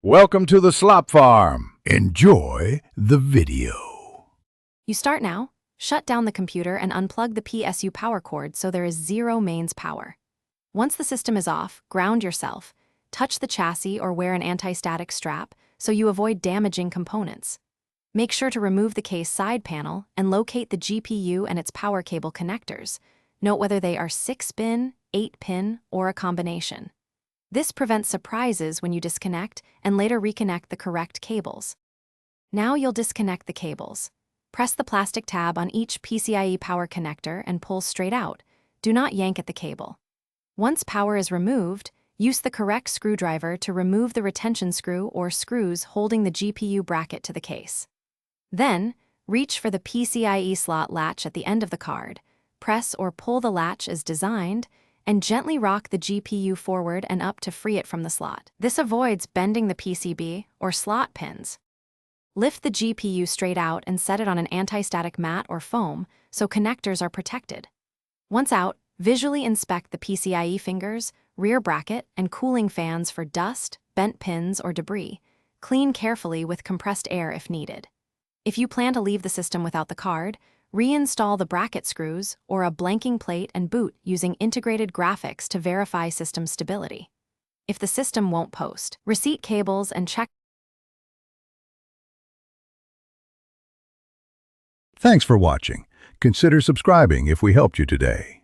Welcome to the slop farm. Enjoy the video. You start now, shut down the computer and unplug the PSU power cord so there is zero mains power. Once the system is off, ground yourself, touch the chassis or wear an anti-static strap so you avoid damaging components. Make sure to remove the case side panel and locate the GPU and its power cable connectors. Note whether they are 6-pin, 8-pin, or a combination. This prevents surprises when you disconnect and later reconnect the correct cables. Now you'll disconnect the cables. Press the plastic tab on each PCIe power connector and pull straight out. Do not yank at the cable. Once power is removed, use the correct screwdriver to remove the retention screw or screws holding the GPU bracket to the case. Then, reach for the PCIe slot latch at the end of the card, press or pull the latch as designed, and gently rock the GPU forward and up to free it from the slot. This avoids bending the PCB or slot pins. Lift the GPU straight out and set it on an anti-static mat or foam so connectors are protected. Once out, visually inspect the PCIe fingers, rear bracket, and cooling fans for dust, bent pins, or debris. Clean carefully with compressed air if needed. If you plan to leave the system without the card, reinstall the bracket screws or a blanking plate and boot using integrated graphics to verify system stability. If the system won't post, receipt cables and check. Thanks for watching. Consider subscribing if we helped you today.